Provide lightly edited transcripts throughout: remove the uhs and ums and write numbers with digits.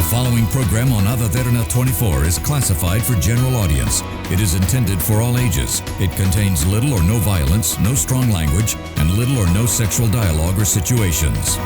following program on Ada Derana 24 is classified for general audience. It is intended for all ages. It contains little or no violence, no strong language, and little or no sexual dialogue or situations.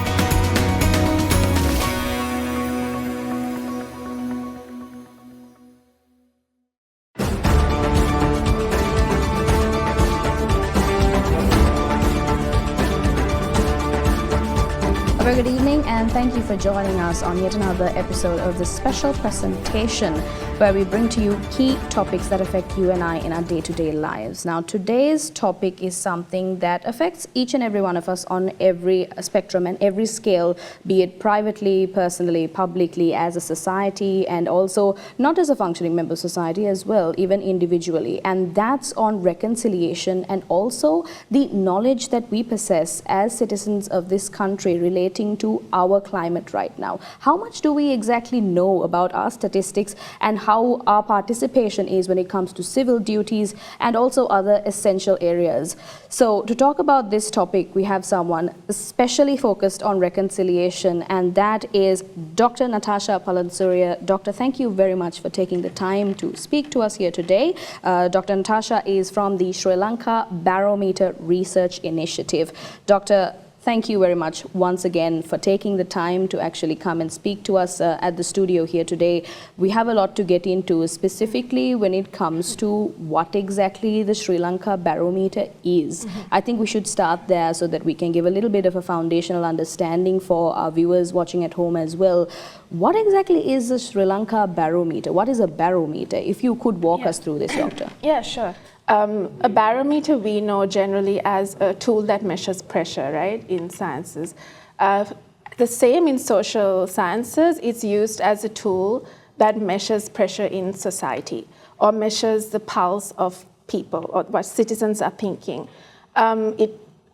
Good evening and thank you for joining us on yet another episode of this special presentation where we bring to you key topics that affect you and I in our day-to-day lives. Now today's topic is something that affects each and every one of us on every spectrum and every scale, be it privately, personally, publicly, as a society, and also not as a functioning member of society as well, even individually. And that's on reconciliation and also the knowledge that we possess as citizens of this country relating to our climate right now. How much do we exactly know about our statistics and how our participation is when it comes to civil duties and also other essential areas? So to talk about this topic, we have someone especially focused on reconciliation, and that is Dr. Natasha Palansuria. Doctor, thank you very much for taking the time to speak to us here today. Dr. Natasha is from the Sri Lanka Barometer Research Initiative. Dr. Thank you very much once again for taking the time to actually come and speak to us at the studio here today. We have a lot to get into, specifically when it comes to what exactly the Sri Lanka Barometer is. I think we should start there so that we can give a little bit of a foundational understanding for our viewers watching at home as well. What exactly is the Sri Lanka Barometer? What is a barometer? If you could walk us through this, Doctor. Yeah, sure. A barometer we know generally as a tool that measures pressure, right, in sciences. The same in social sciences, it's used as a tool that measures pressure in society or measures the pulse of people or what citizens are thinking.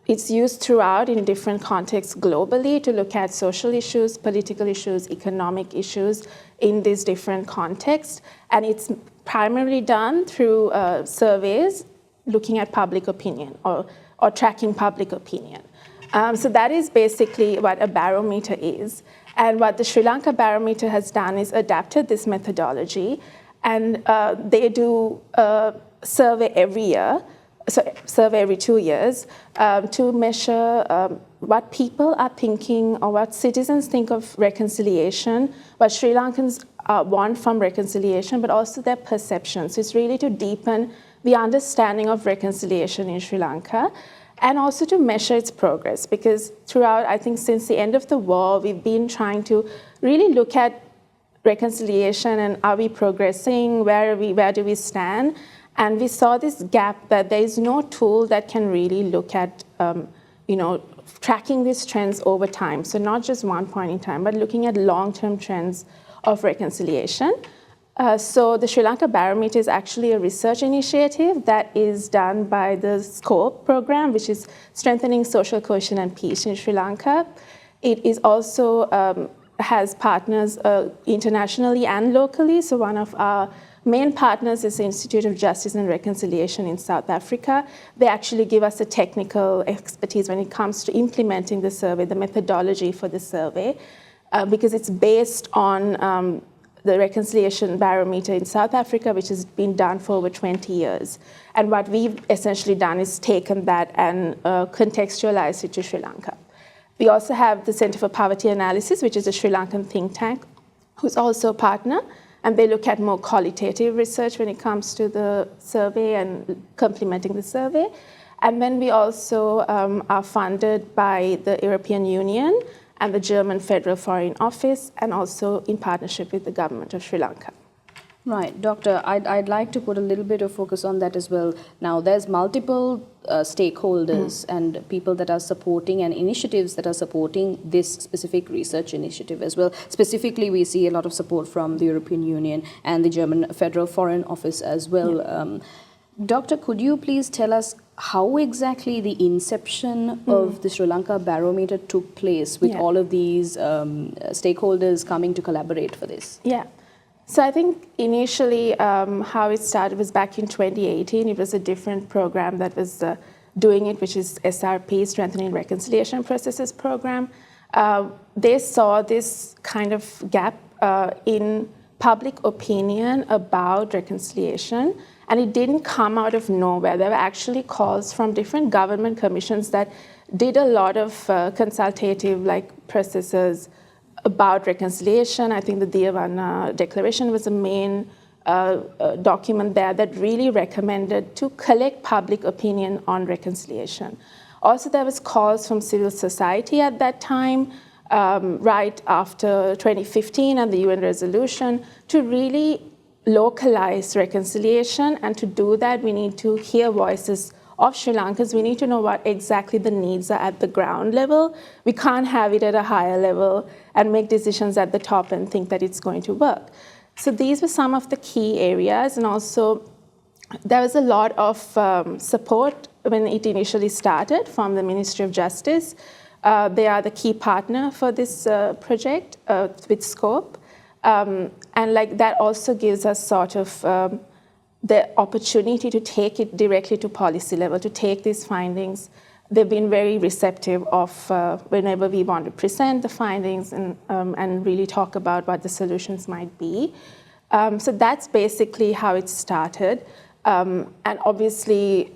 It's used throughout in different contexts globally to look at social issues, political issues, economic issues in these different contexts. And it's primarily done through surveys looking at public opinion or tracking public opinion. So that is basically what a barometer is. And what the Sri Lanka Barometer has done is adapted this methodology, and they do a survey every year, survey every 2 years, to measure what people are thinking or what citizens think of reconciliation, what Sri Lankans want from reconciliation, but also their perceptions. So it's really to deepen the understanding of reconciliation in Sri Lanka and also to measure its progress, because throughout, I think since the end of the war, we've been trying to really look at reconciliation and are we progressing, where do we stand? And we saw this gap that there is no tool that can really look at, tracking these trends over time. So not just one point in time, but looking at long-term trends of reconciliation. So the Sri Lanka Barometer is actually a research initiative that is done by the SCOPE program, which is Strengthening Social Cohesion and Peace in Sri Lanka. It is also has partners internationally and locally. So one of our main partners is the Institute of Justice and Reconciliation in South Africa. They actually give us the technical expertise when it comes to implementing the survey, the methodology for the survey, because it's based on the Reconciliation Barometer in South Africa, which has been done for over 20 years. And what we've essentially done is taken that and contextualized it to Sri Lanka. We also have the Center for Poverty Analysis, which is a Sri Lankan think tank, who's also a partner. And they look at more qualitative research when it comes to the survey and complementing the survey. And then we also are funded by the European Union and the German Federal Foreign Office, and also in partnership with the government of Sri Lanka. Right, Doctor, I'd like to put a little bit of focus on that as well. Now, there's multiple stakeholders and people that are supporting and initiatives that are supporting this specific research initiative as well. Specifically, we see a lot of support from the European Union and the German Federal Foreign Office as well. Doctor, could you please tell us how exactly the inception of the Sri Lanka Barometer took place with all of these stakeholders coming to collaborate for this? Yeah. So I think initially how it started was back in 2018. It was a different program that was doing it, which is SRP, Strengthening Reconciliation Processes Program. They saw this kind of gap in public opinion about reconciliation, and it didn't come out of nowhere. There were actually calls from different government commissions that did a lot of consultative processes about reconciliation. I think the Derana Declaration was the main document there that really recommended to collect public opinion on reconciliation. Also, there was calls from civil society at that time, right after 2015 and the UN resolution, to really localize reconciliation. And to do that, we need to hear voices of Sri Lankans. We need to know what exactly the needs are at the ground level. We can't have it at a higher level and make decisions at the top and think that it's going to work. So these were some of the key areas. And also, there was a lot of support when it initially started from the Ministry of Justice. They are the key partner for this project with scope. And that also gives us sort of the opportunity to take it directly to policy level, to take these findings. They've been very receptive of whenever we want to present the findings and really talk about what the solutions might be. So that's basically how it started. And obviously,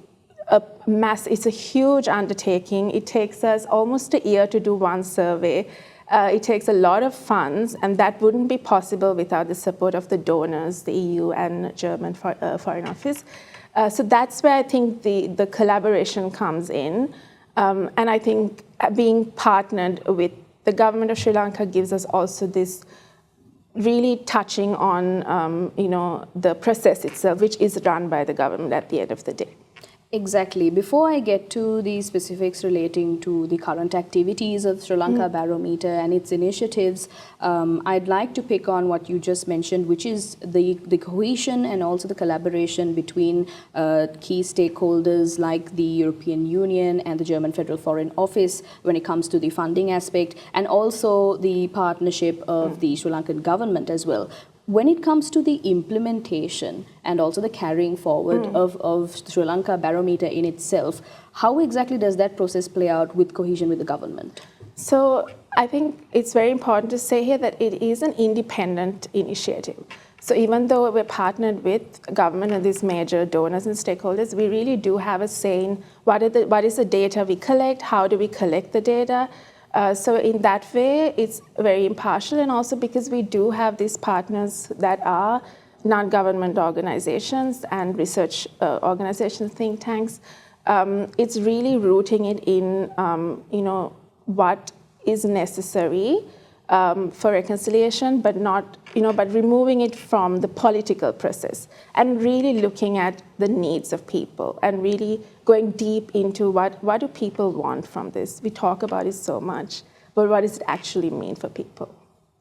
it's a huge undertaking. It takes us almost a year to do one survey. It takes a lot of funds, and that wouldn't be possible without the support of the donors, the EU and German Foreign Office. So that's where I think the collaboration comes in. And I think being partnered with the government of Sri Lanka gives us also this really touching on the process itself, which is run by the government at the end of the day. Exactly. Before I get to the specifics relating to the current activities of Sri Lanka Barometer and its initiatives, I'd like to pick on what you just mentioned, which is the cohesion and also the collaboration between key stakeholders like the European Union and the German Federal Foreign Office when it comes to the funding aspect, and also the partnership of the Sri Lankan government as well. When it comes to the implementation and also the carrying forward of Sri Lanka Barometer in itself, how exactly does that process play out with cohesion with the government? So I think it's very important to say here that it is an independent initiative. So even though we're partnered with government and these major donors and stakeholders, we really do have a say in what is the data we collect, how do we collect the data. So in that way, it's very impartial, and also because we do have these partners that are non-government organizations and research organizations, think tanks, it's really rooting it in, what is necessary for reconciliation, but but removing it from the political process and really looking at the needs of people and really going deep into what do people want from this. We talk about it so much, but what does it actually mean for people?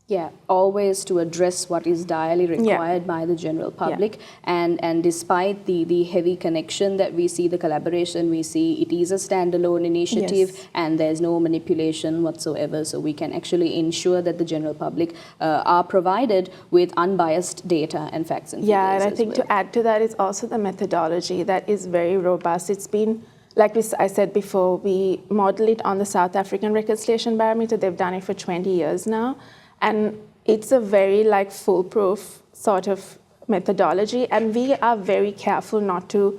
Yeah, always to address what is direly required by the general public. And despite the heavy connection that we see, the collaboration we see, it is a standalone initiative and there's no manipulation whatsoever. So we can actually ensure that the general public are provided with unbiased data and facts and figures. Yeah, and I think to add to that is also the methodology that is very robust. It's been, like I said before, we model it on the South African Reconciliation Barometer. They've done it for 20 years now. And it's a very foolproof sort of methodology, and we are very careful not to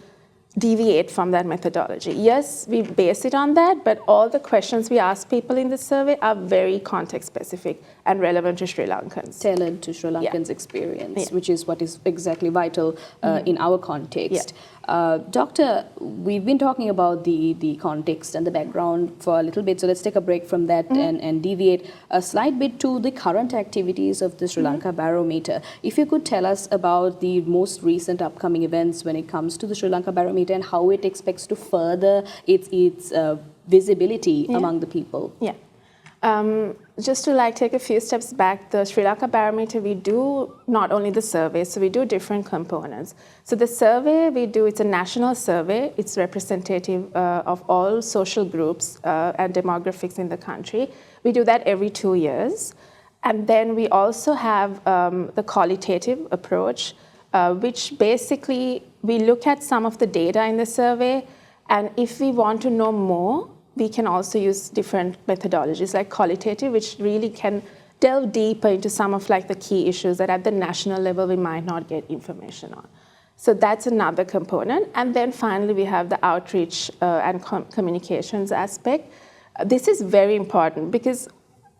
deviate from that methodology. Yes, we base it on that, but all the questions we ask people in the survey are very context specific and relevant to Sri Lankans. Tailored to Sri Lankans' experience, which is what is exactly vital in our context. Doctor, we've been talking about the context and the background for a little bit, so let's take a break from that and deviate a slight bit to the current activities of the Sri Lanka Barometer. If you could tell us about the most recent upcoming events when it comes to the Sri Lanka Barometer and how it expects to further its visibility among the people. Just to take a few steps back, the Sri Lanka Barometer, we do not only the survey, so we do different components. So the survey we do, it's a national survey. It's representative of all social groups and demographics in the country. We do that every 2 years. And then we also have the qualitative approach, which basically we look at some of the data in the survey, and if we want to know more, we can also use different methodologies like qualitative, which really can delve deeper into some of like the key issues that at the national level we might not get information on. So that's another component. And then finally, we have the outreach and communications aspect. This is very important because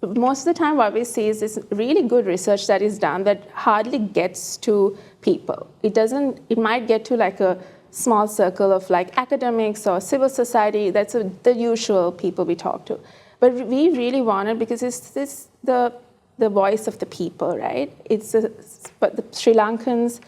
most of the time what we see is this really good research that is done that hardly gets to people. It might get to like a small circle of like academics or civil society. That's the usual people we talk to. But we really want it because it's the voice of the people, right? But the Sri Lankans'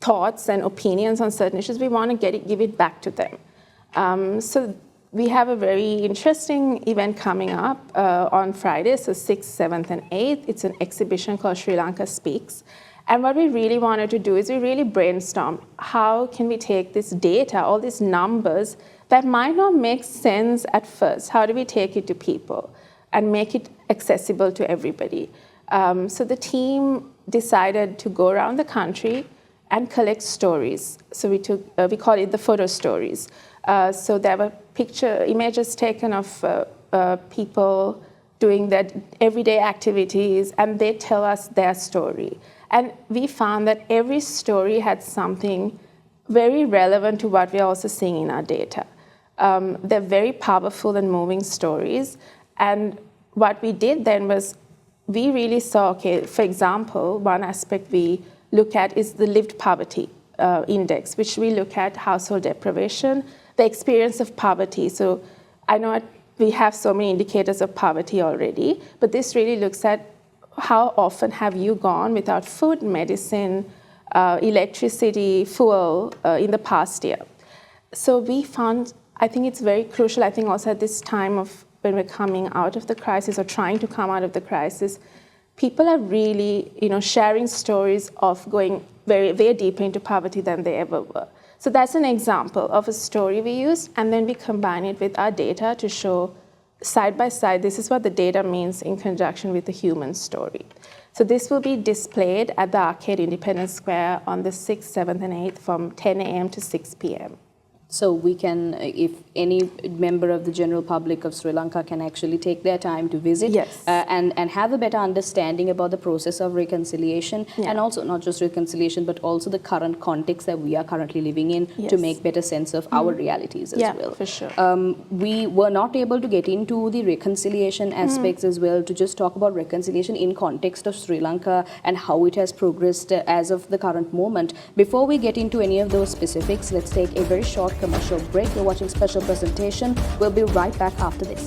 thoughts and opinions on certain issues, we want to give it back to them. So we have a very interesting event coming up on Friday, so 6th, 7th, and 8th. It's an exhibition called Sri Lanka Speaks. And what we really wanted to do is we really brainstorm how can we take this data, all these numbers that might not make sense at first, how do we take it to people and make it accessible to everybody? So the team decided to go around the country and collect stories. So we call it the photo stories. So there were images taken of people doing their everyday activities, and they tell us their story. And we found that every story had something very relevant to what we're also seeing in our data. They're very powerful and moving stories. And what we did then was we really saw, okay, for example, one aspect we look at is the lived poverty index, which we look at household deprivation, the experience of poverty. So I know we have so many indicators of poverty already, but this really looks at how often have you gone without food, medicine, electricity, fuel in the past year. So we found, I think it's very crucial, I think also at this time of when we're coming out of the crisis or trying to come out of the crisis, people are really, sharing stories of going very, very deeper into poverty than they ever were. So that's an example of a story we use, and then we combine it with our data to show side by side, this is what the data means in conjunction with the human story. So this will be displayed at the Arcade Independence Square on the 6th, 7th, and 8th from 10 a.m. to 6 p.m. So we can, if any member of the general public of Sri Lanka can actually take their time to visit, yes, and have a better understanding about the process of reconciliation, and also not just reconciliation, but also the current context that we are currently living in, to make better sense of our realities as well. Yeah, for sure. We were not able to get into the reconciliation aspects as well, to just talk about reconciliation in context of Sri Lanka and how it has progressed as of the current moment. Before we get into any of those specifics, let's take a very short commercial break. You're watching Special Presentation. We'll be right back after this.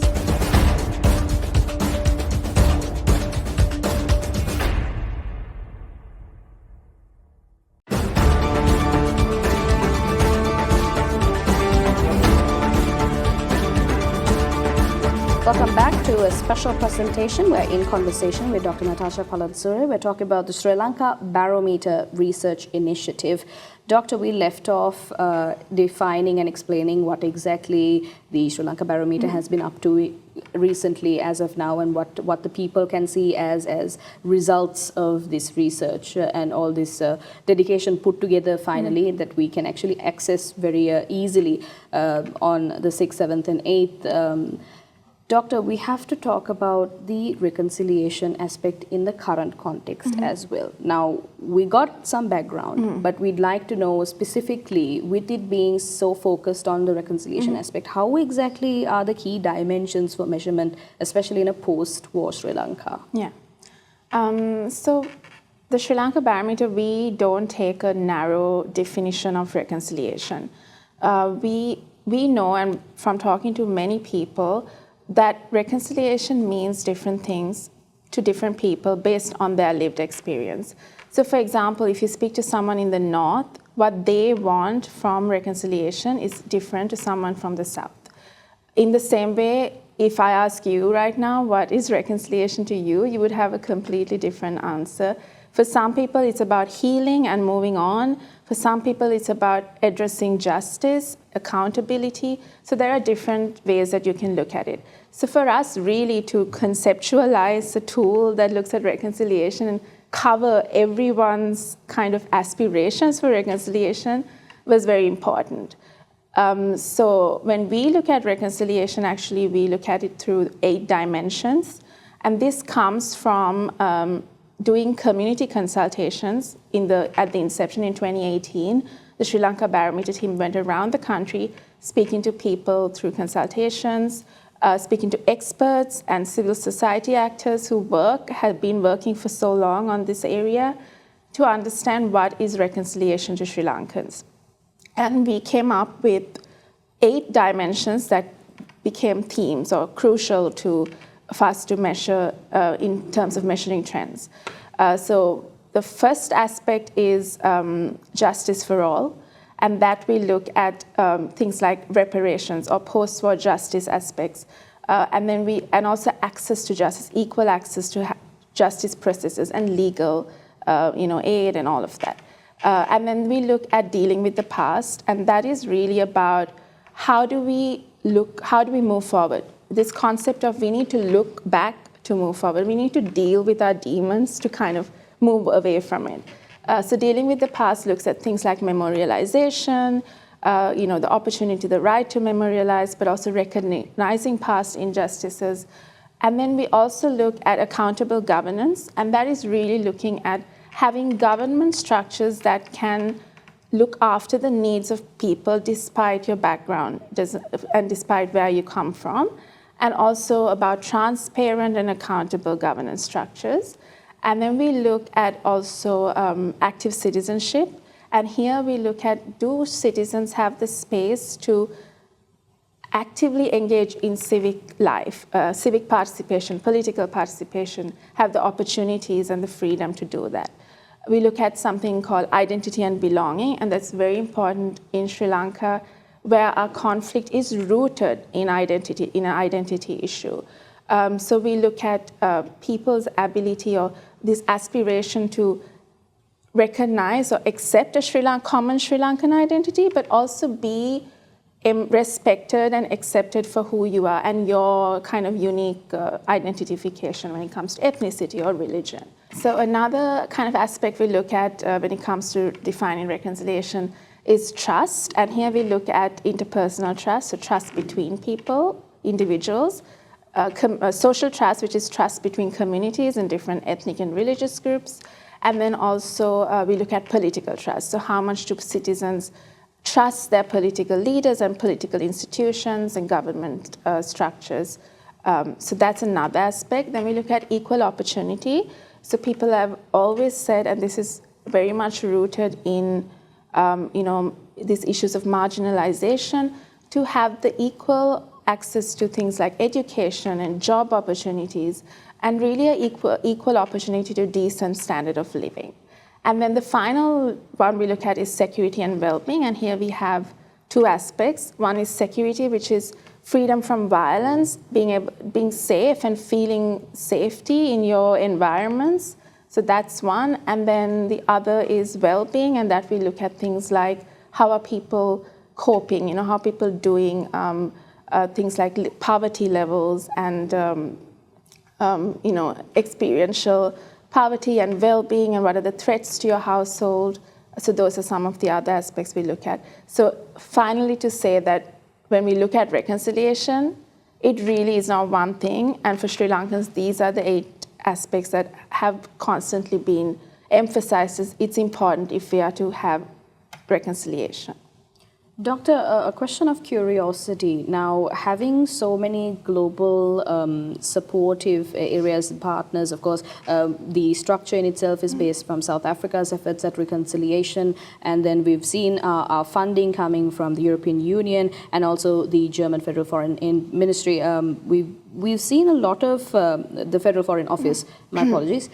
Welcome back to a special presentation. We're in conversation with Dr. Natasha Palansuri. We're talking about the Sri Lanka Barometer Research Initiative. Doctor, we left off defining and explaining what exactly the Sri Lanka Barometer has been up to recently as of now, and what the people can see as results of this research and all this dedication put together finally that we can actually access very easily on the 6th, 7th, and 8th. Doctor, we have to talk about the reconciliation aspect in the current context as well. Now, we got some background, but we'd like to know specifically, with it being so focused on the reconciliation aspect, how exactly are the key dimensions for measurement, especially in a post-war Sri Lanka? Yeah. So the Sri Lanka Barometer, we don't take a narrow definition of reconciliation. We know, and from talking to many people, that reconciliation means different things to different people based on their lived experience. So for example, if you speak to someone in the north, what they want from reconciliation is different to someone from the south. In the same way, if I ask you right now, what is reconciliation to you, you would have a completely different answer. For some people, it's about healing and moving on. For some people, it's about addressing justice, accountability. So there are different ways that you can look at it. So for us, really, to conceptualize a tool that looks at reconciliation and cover everyone's kind of aspirations for reconciliation was very important. So when we look at reconciliation, actually, we look at it through 8 dimensions. And this comes from doing community consultations at the inception in 2018. The Sri Lanka Barometer team went around the country speaking to people through consultations, speaking to experts and civil society actors who have been working for so long on this area to understand what is reconciliation to Sri Lankans. And we came up with 8 dimensions that became themes or crucial for us to measure in terms of measuring trends. So the first aspect is justice for all, and that we look at things like reparations or post-war justice aspects, and also access to justice, equal access to justice processes and legal aid and all of that. And then we look at dealing with the past, and that is really about how do we move forward? This concept of we need to look back to move forward. We need to deal with our demons to kind of move away from it. So dealing with the past looks at things like memorialization, the opportunity, the right to memorialize, but also recognizing past injustices. And then we also look at accountable governance, and that is really looking at having government structures that can look after the needs of people despite your background and despite where you come from, and also about transparent and accountable governance structures. And then we look at also active citizenship, and here we look at, do citizens have the space to actively engage in civic life, civic participation, political participation, have the opportunities and the freedom to do that. We look at something called identity and belonging, and that's very important in Sri Lanka, where our conflict is rooted in an identity issue. So we look at people's ability or this aspiration to recognize or accept a common Sri Lankan identity, but also be respected and accepted for who you are and your kind of unique identification when it comes to ethnicity or religion. So another kind of aspect we look at when it comes to defining reconciliation is trust. And here we look at interpersonal trust, so trust between people, individuals, social trust, which is trust between communities and different ethnic and religious groups. And then also we look at political trust. So how much do citizens trust their political leaders and political institutions and government structures? So that's another aspect. Then we look at equal opportunity. So people have always said, and this is very much rooted in these issues of marginalization, to have the equal access to things like education and job opportunities, and really an equal opportunity to decent standard of living. And then the final one we look at is security and well-being, and here we have 2 aspects. One is security, which is freedom from violence, being safe and feeling safety in your environments. So that's one. And then the other is well-being, and that we look at things like how are people coping, how people doing things like poverty levels and experiential poverty and well-being, and what are the threats to your household. So those are some of the other aspects we look at. So finally, to say that when we look at reconciliation, it really is not one thing. And for Sri Lankans, these are the 8 aspects that have constantly been emphasized as it's important if we are to have reconciliation. Doctor, a question of curiosity. Now, having so many global supportive areas and partners, of course, the structure in itself is based from South Africa's efforts at reconciliation, and then we've seen our funding coming from the European Union and also the German Federal Foreign Ministry. We've seen a lot of the Federal Foreign Office, my apologies.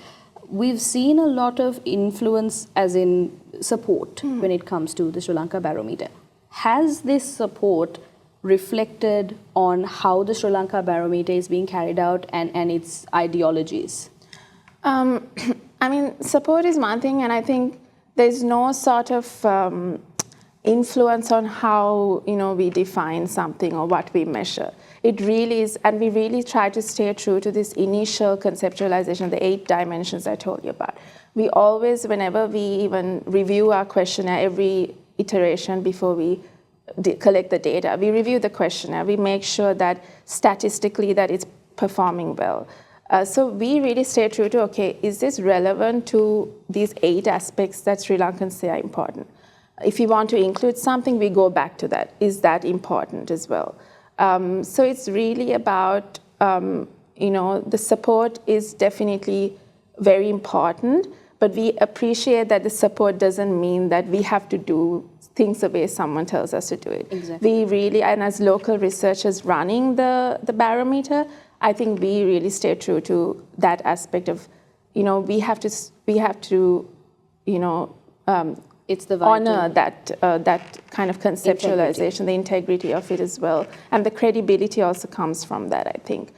We've seen a lot of influence, as in support, when it comes to the Sri Lanka Barometer. Has this support reflected on how the Sri Lanka Barometer is being carried out and its ideologies? Support is one thing, and I think there's no sort of influence on how we define something or what we measure. It really is, and we really try to stay true to this initial conceptualization, the 8 dimensions I told you about. We always, whenever we even review our questionnaire, every iteration before we collect the data, we review the questionnaire. We make sure that statistically that it's performing well. So we really stay true to, okay, is this relevant to these 8 aspects that Sri Lankans say are important? If we want to include something, we go back to that. Is that important as well? So it's really about, the support is definitely very important, but we appreciate that the support doesn't mean that we have to do things the way someone tells us to do it. Exactly. We really, and as local researchers running the barometer, I think we really stay true to that aspect of, we have to, It's the honor that kind of conceptualization, the integrity of it as well, and the credibility also comes from that, I think.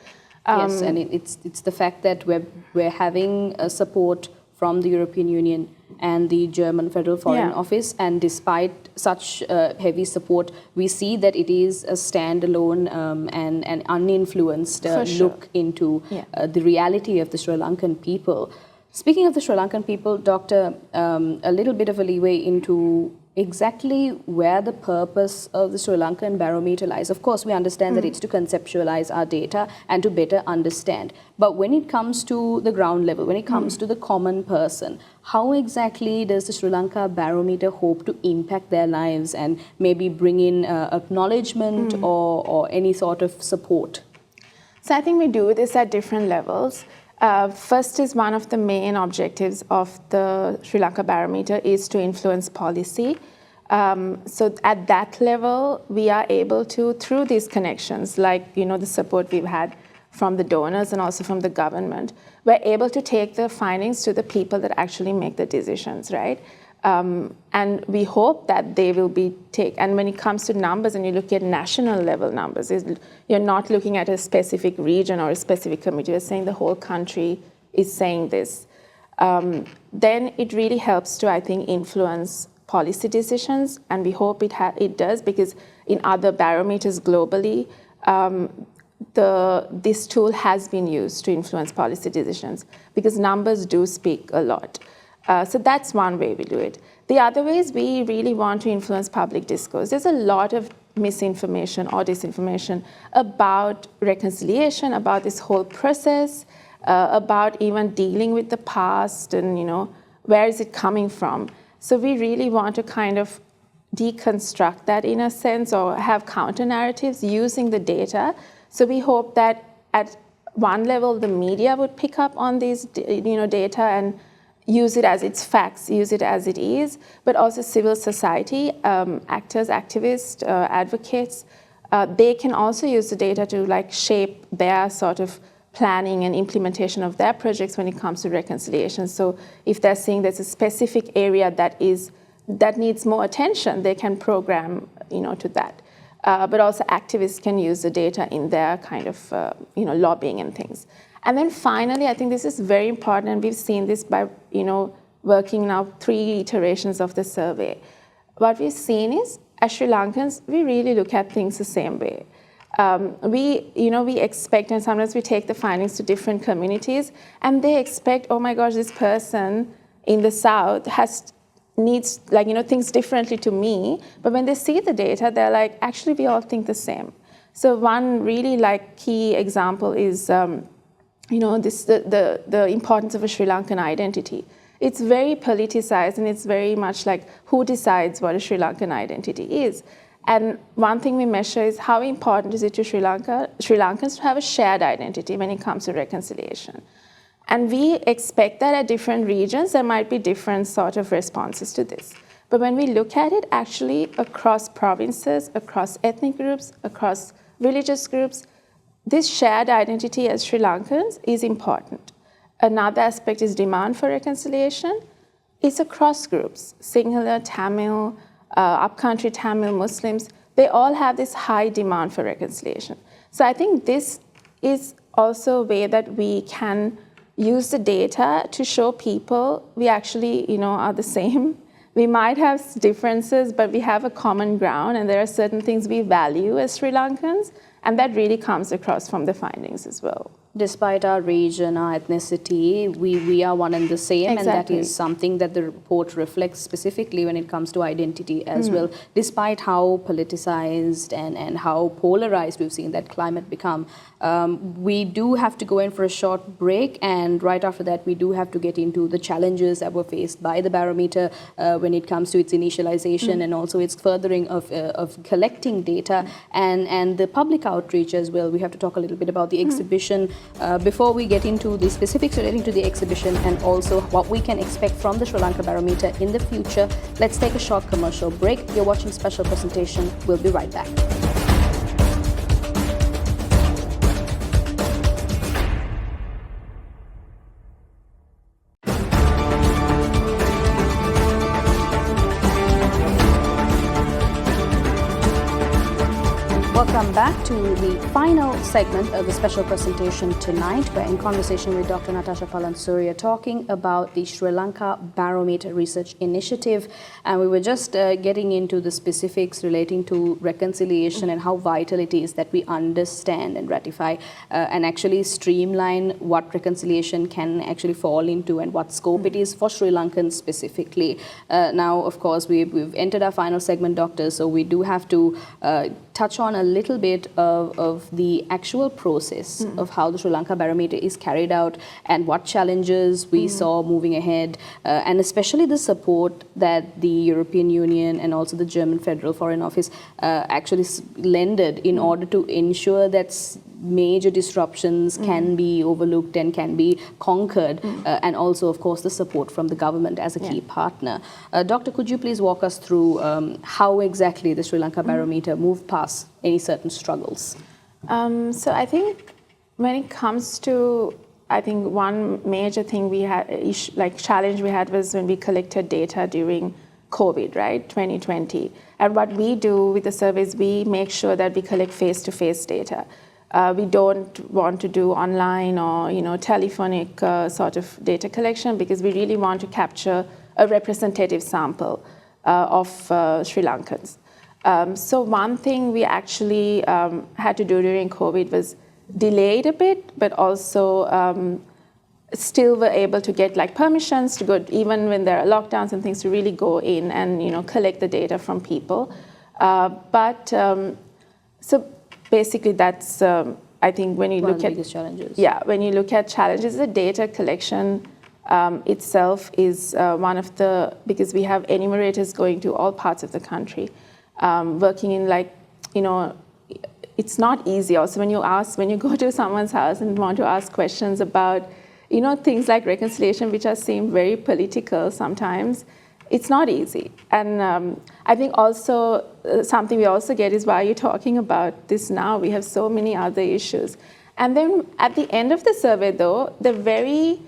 Yes, and it's the fact that we're having a support from the European Union and the German Federal Foreign Office, and despite such heavy support, we see that it is a standalone and uninfluenced look into the reality of the Sri Lankan people. Speaking of the Sri Lankan people, Doctor, a little bit of a leeway into exactly where the purpose of the Sri Lankan barometer lies. Of course, we understand that it's to conceptualize our data and to better understand. But when it comes to the ground level, when it comes to the common person, how exactly does the Sri Lanka barometer hope to impact their lives and maybe bring in acknowledgement or any sort of support? So I think we do this at different levels. First is one of the main objectives of the Sri Lanka barometer is to influence policy. So at that level, we are able to, through these connections, like the support we've had from the donors and also from the government, we're able to take the findings to the people that actually make the decisions, right? And we hope that they will be and when it comes to numbers and you look at national level numbers, you're not looking at a specific region or a specific community, you're saying the whole country is saying this. Then it really helps to, I think, influence policy decisions, and we hope it does, because in other barometers globally, this tool has been used to influence policy decisions because numbers do speak a lot. So that's one way we do it. The other way is we really want to influence public discourse. There's a lot of misinformation or disinformation about reconciliation, about this whole process, about even dealing with the past and, where is it coming from? So we really want to kind of deconstruct that in a sense, or have counter narratives using the data. So we hope that at one level, the media would pick up on these, data and use it as its facts, use it as it is, but also civil society, actors, activists, advocates, they can also use the data to shape their sort of planning and implementation of their projects when it comes to reconciliation. So if they're seeing there's a specific area that needs more attention, they can program, to that. But also activists can use the data in their kind of, lobbying and things. And then finally, I think this is very important, and we've seen this by, working now 3 iterations of the survey. What we've seen is, as Sri Lankans, we really look at things the same way. We expect, and sometimes we take the findings to different communities, and they expect, oh my gosh, this person in the South needs, things differently to me. But when they see the data, they're like, actually, we all think the same. So one really key example is, the importance of a Sri Lankan identity. It's very politicized, and it's very much like who decides what a Sri Lankan identity is. And one thing we measure is how important is it to Sri Lankans to have a shared identity when it comes to reconciliation. And we expect that at different regions, there might be different sort of responses to this. But when we look at it, actually across provinces, across ethnic groups, across religious groups, this shared identity as Sri Lankans is important. Another aspect is demand for reconciliation. It's across groups, Sinhala, Tamil, upcountry Tamil, Muslims, they all have this high demand for reconciliation. So I think this is also a way that we can use the data to show people we actually, are the same. We might have differences, but we have a common ground, and there are certain things we value as Sri Lankans, and that really comes across from the findings as well. Despite our region, our ethnicity, we are one and the same, Exactly. and that is something that the report reflects specifically when it comes to identity as well. Despite how politicized and how polarized we've seen that climate become, we do have to go in for a short break, and right after that we do have to get into the challenges that were faced by the barometer when it comes to its initialization and also its furthering of collecting data and the public outreach as well. We have to talk a little bit about the exhibition before we get into the specifics relating to the exhibition and also what we can expect from the Sri Lanka Barometer in the future. Let's take a short commercial break. You're watching Special Presentation. We'll be right back. Welcome back to the final segment of the special presentation tonight. We're in conversation with Dr. Natasha Palansuria talking about the Sri Lanka Barometer Research Initiative. And we were just getting into the specifics relating to reconciliation and how vital it is that we understand and ratify and actually streamline what reconciliation can actually fall into and what scope it is for Sri Lankans specifically. Now, of course, we've entered our final segment, Doctor, so we do have to touch on a little bit of the actual process of how the Sri Lanka Barometer is carried out and what challenges we saw moving ahead, and especially the support that the European Union and also the German Federal Foreign Office actually lended in order to ensure that major disruptions can be overlooked and can be conquered, and also, of course, the support from the government as a key partner. Doctor, could you please walk us through how exactly the Sri Lanka Barometer moved past any certain struggles? So I think when it comes to, I think one major thing we had, challenge we had was when we collected data during COVID, right, 2020. And what we do with the surveys, we make sure that we collect face-to-face data. We don't want to do online or telephonic sort of data collection because we really want to capture a representative sample of Sri Lankans. So one thing we actually had to do during COVID was delayed a bit, but also still were able to get permissions to go, even when there are lockdowns and things, to really go in and collect the data from people. So basically that's I think when you look at biggest challenges. Yeah, when you look at challenges, the data collection itself is one of the, because we have enumerators going to all parts of the country, working in it's not easy. Also, when you go to someone's house and want to ask questions about things like reconciliation, which seem very political sometimes, it's not easy. And I think also something we also get is, why are you talking about this now? We have so many other issues. And then at the end of the survey, though, they're very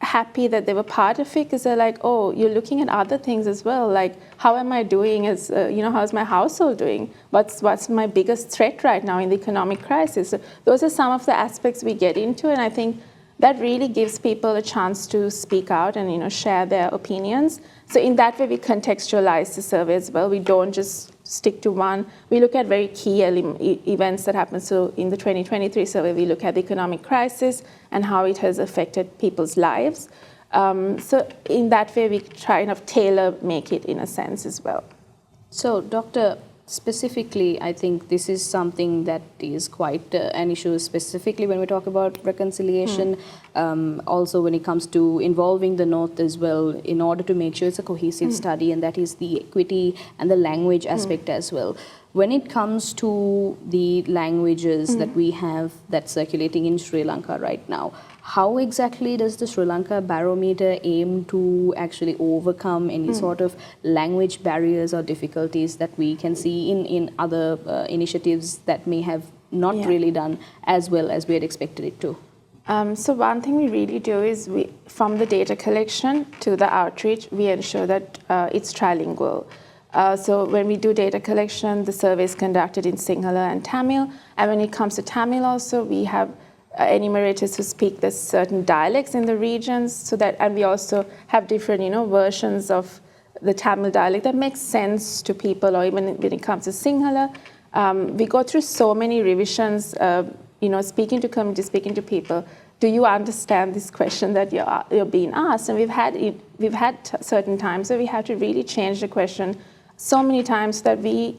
happy that they were part of it, because they're like, oh, you're looking at other things as well. Like, how am I doing as, how's my household doing? What's my biggest threat right now in the economic crisis? So those are some of the aspects we get into, and I think that really gives people a chance to speak out and share their opinions. So in that way, we contextualize the survey as well. We don't just stick to one. We look at very key events that happen. So in the 2023 survey, we look at the economic crisis and how it has affected people's lives. So in that way, we try and tailor make it in a sense as well. So, Doctor, specifically, I think this is something that is quite an issue, specifically when we talk about reconciliation. Also, when it comes to involving the North as well, in order to make sure it's a cohesive study, and that is the equity and the language aspect as well. When it comes to the languages that we have that's circulating in Sri Lanka right now, how exactly does the Sri Lanka Barometer aim to actually overcome any sort of language barriers or difficulties that we can see in other initiatives that may have not really done as well as we had expected it to? So one thing we really do is, from the data collection to the outreach, we ensure that it's trilingual. So when we do data collection, the survey is conducted in Sinhala and Tamil. And when it comes to Tamil also, we have enumerators who speak the certain dialects in the regions, so that, and we also have different versions of the Tamil dialect that makes sense to people. Or even when it comes to Sinhala, we go through so many revisions speaking to communities, speaking to people, do you understand this question that you're being asked? And we've had certain times where we have to really change the question so many times that the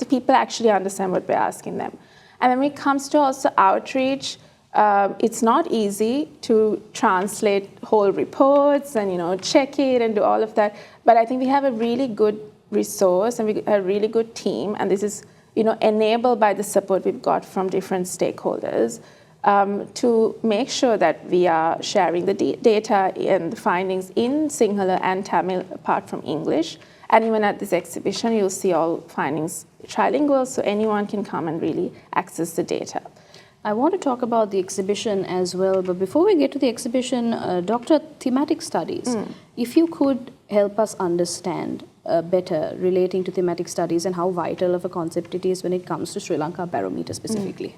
people actually understand what we're asking them. And when it comes to also outreach, it's not easy to translate whole reports and check it and do all of that. But I think we have a really good resource and a really good team, and this is enabled by the support we've got from different stakeholders to make sure that we are sharing the data and the findings in Sinhala and Tamil apart from English. And even at this exhibition, you'll see all findings trilingual, so anyone can come and really access the data. I want to talk about the exhibition as well, but before we get to the exhibition, Dr. Thematic Studies, if you could help us understand better relating to thematic studies and how vital of a concept it is when it comes to Sri Lanka barometer specifically.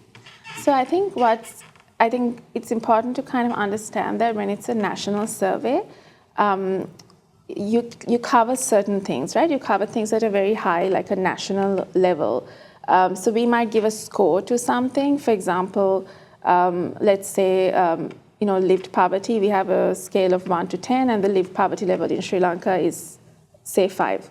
So I think it's important to kind of understand that when it's a national survey, you cover certain things, right? You cover things that are very high, like a national level. So we might give a score to something. For example, let's say, lived poverty. We have a scale of 1 to 10, and the lived poverty level in Sri Lanka is, say, 5.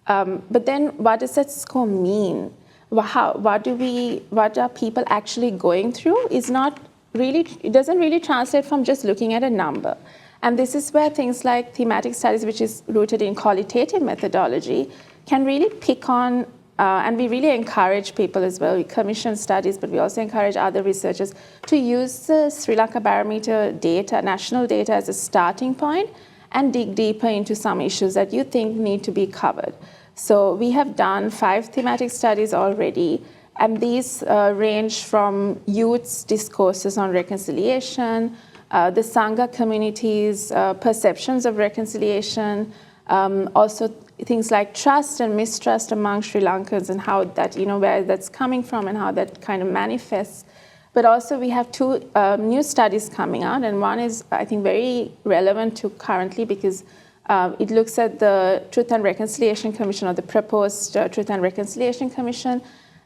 But then what does that score mean? What are people actually going through? It doesn't really translate from just looking at a number. And this is where things like thematic studies, which is rooted in qualitative methodology, can really pick on, and we really encourage people as well. We commission studies, but we also encourage other researchers to use the Sri Lanka barometer data, national data, as a starting point and dig deeper into some issues that you think need to be covered. So we have done 5 thematic studies already, and these range from youth's discourses on reconciliation, the Sangha community's perceptions of reconciliation, also things like trust and mistrust among Sri Lankans and how that, where that's coming from and how that kind of manifests. But also we have 2 new studies coming out, and one is, I think, very relevant to currently because it looks at the Truth and Reconciliation Commission, or the proposed Truth and Reconciliation Commission.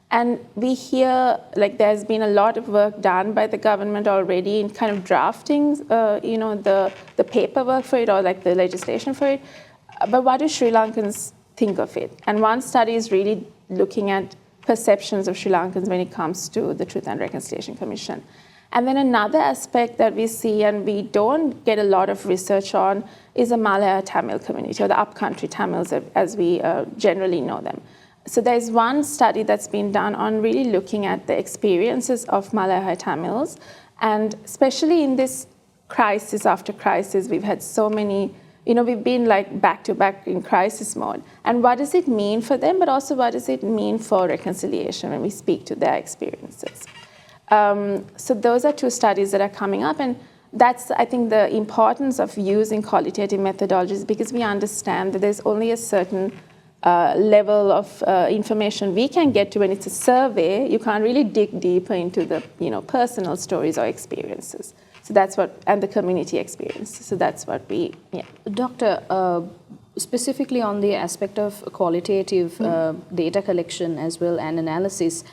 And we hear there's been a lot of work done by the government already in kind of drafting, the paperwork for it, or the legislation for it. But what do Sri Lankans think of it? And one study is really looking at perceptions of Sri Lankans when it comes to the Truth and Reconciliation Commission. And then another aspect that we see and we don't get a lot of research on is the Malaya Tamil community, or the upcountry Tamils as we generally know them. So there's one study that's been done on really looking at the experiences of Malaya Tamils, and especially in this crisis after crisis, we've had so many, we've been back to back in crisis mode. And what does it mean for them, but also what does it mean for reconciliation when we speak to their experiences? So those are 2 studies that are coming up, and that's, I think, the importance of using qualitative methodologies, because we understand that there's only a certain level of information we can get to when it's a survey. You can't really dig deeper into the personal stories or experiences. So that's what, and the community experience. So that's what Doctor, specifically on the aspect of qualitative data collection as well and analysis,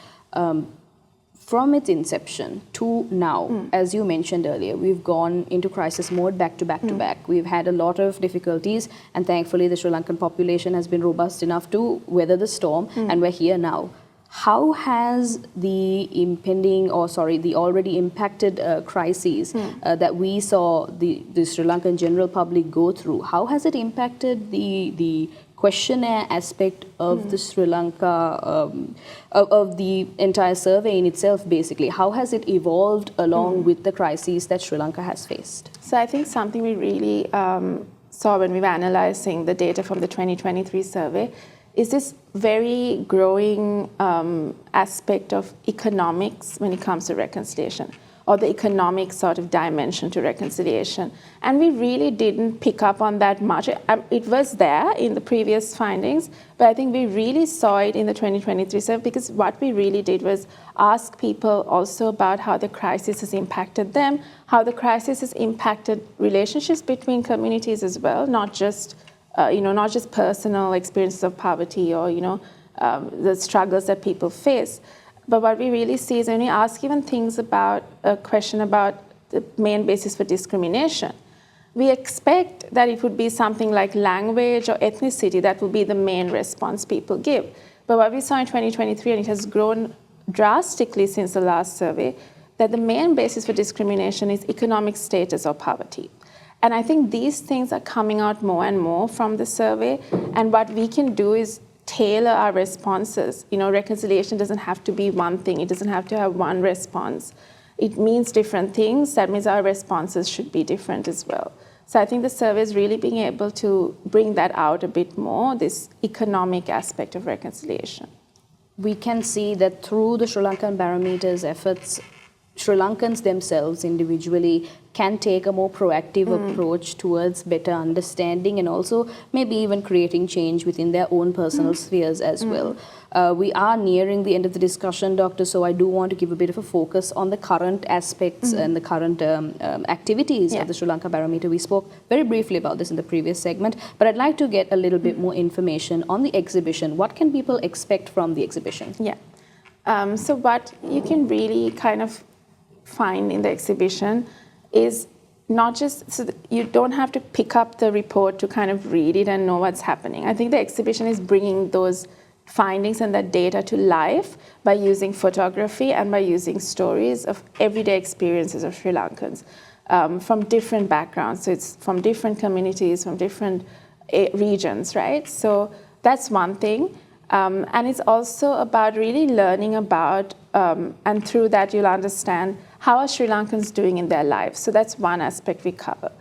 from its inception to now, as you mentioned earlier, we've gone into crisis mode back to back to back. We've had a lot of difficulties, and thankfully the Sri Lankan population has been robust enough to weather the storm, and we're here now. How has the the already impacted crises that we saw the Sri Lankan general public go through, how has it impacted the questionnaire aspect of the Sri Lanka, of the entire survey in itself, basically? How has it evolved along with the crises that Sri Lanka has faced? So I think something we really saw when we were analyzing the data from the 2023 survey is this very growing aspect of economics when it comes to reconciliation, or the economic sort of dimension to reconciliation. And we really didn't pick up on that much. It was there in the previous findings, but I think we really saw it in the 2023 survey, because what we really did was ask people also about how the crisis has impacted them, how the crisis has impacted relationships between communities as well, not just personal experiences of poverty or the struggles that people face. But what we really see is when we ask even things about a question about the main basis for discrimination, we expect that it would be something like language or ethnicity that will be the main response people give. But what we saw in 2023, and it has grown drastically since the last survey, that the main basis for discrimination is economic status or poverty. And I think these things are coming out more and more from the survey. And what we can do is tailor our responses. Reconciliation doesn't have to be one thing. It doesn't have to have one response. It means different things. That means our responses should be different as well. So I think the survey is really being able to bring that out a bit more, this economic aspect of reconciliation. We can see that through the Sri Lankan barometer's efforts, Sri Lankans themselves individually can take a more proactive approach towards better understanding and also maybe even creating change within their own personal spheres as well. We are nearing the end of the discussion, Doctor, so I do want to give a bit of a focus on the current aspects and the current activities of the Sri Lanka Barometer. We spoke very briefly about this in the previous segment, but I'd like to get a little bit more information on the exhibition. What can people expect from the exhibition? Yeah. So what you can really kind of find in the exhibition is not just, so you don't have to pick up the report to kind of read it and know what's happening. I think the exhibition is bringing those findings and that data to life by using photography and by using stories of everyday experiences of Sri Lankans from different backgrounds. So it's from different communities, from different regions, right? So that's one thing. And it's also about really learning about, and through that you'll understand how are Sri Lankans doing in their lives. So that's one aspect we cover.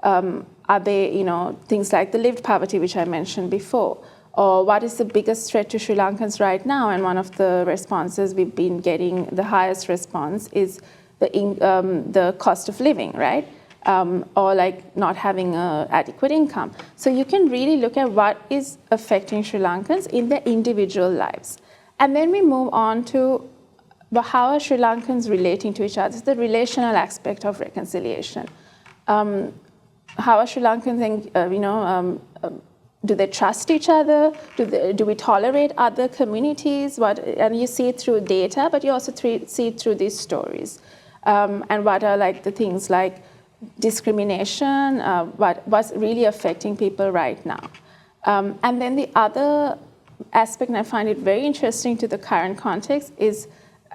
Are they, things like the lived poverty, which I mentioned before, or what is the biggest threat to Sri Lankans right now? And one of the responses we've been getting, the highest response is the cost of living, right? Or like not having an adequate income. So you can really look at what is affecting Sri Lankans in their individual lives. And then we move on to how are Sri Lankans relating to each other? It's the relational aspect of reconciliation. How are Sri Lankans, do they trust each other? Do we tolerate other communities? And you see it through data, but you also see it through these stories. And what are like the things like discrimination, what's really affecting people right now. And then the other aspect, and I find it very interesting to the current context, is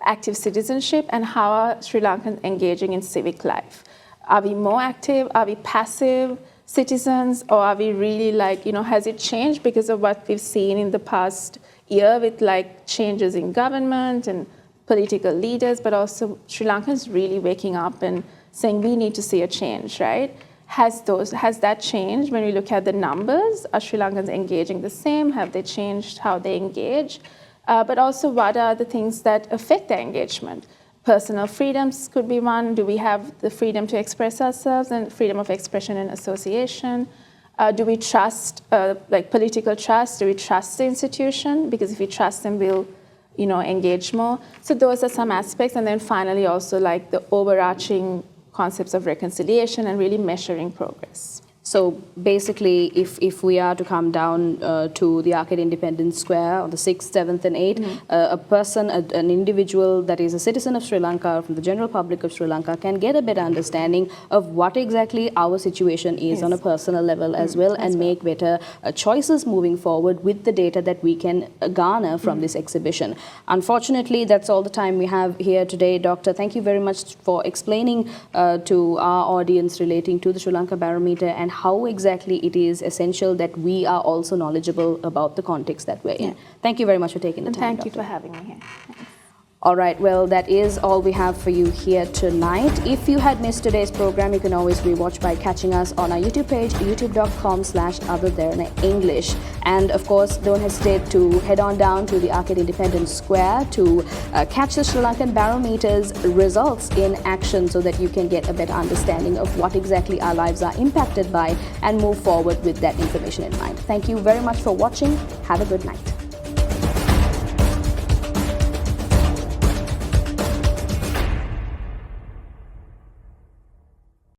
active citizenship and how are Sri Lankans engaging in civic life. Are we more active? Are we passive citizens? Or are we really has it changed because of what we've seen in the past year with changes in government and political leaders, but also Sri Lankans really waking up and saying we need to see a change, right? Has that changed when we look at the numbers? Are Sri Lankans engaging the same? Have they changed how they engage? But also what are the things that affect their engagement? Personal freedoms could be one. Do we have the freedom to express ourselves and freedom of expression and association? Do we trust, political trust? Do we trust the institution? Because if we trust them, we'll engage more. So those are some aspects. And then finally also the overarching concepts of reconciliation and really measuring progress. So basically, if we are to come down to the Arcade Independence Square on the 6th, 7th and 8th, a person, an individual that is a citizen of Sri Lanka, from the general public of Sri Lanka, can get a better understanding of what exactly our situation is on a personal level as well, and make better choices moving forward with the data that we can garner from this exhibition. Unfortunately, that's all the time we have here today. Doctor, thank you very much for explaining to our audience relating to the Sri Lanka Barometer and how exactly it is essential that we are also knowledgeable about the context that we're in. Thank you very much for taking the time, Thank you Doctor. for having me here. Thanks. All right, well, that is all we have for you here tonight. If you had missed today's program, you can always rewatch by catching us on our YouTube page, youtube.com/othertharenenglish. And of course, don't hesitate to head on down to the Arcade Independence Square to catch the Sri Lankan Barometer's results in action so that you can get a better understanding of what exactly our lives are impacted by and move forward with that information in mind. Thank you very much for watching. Have a good night.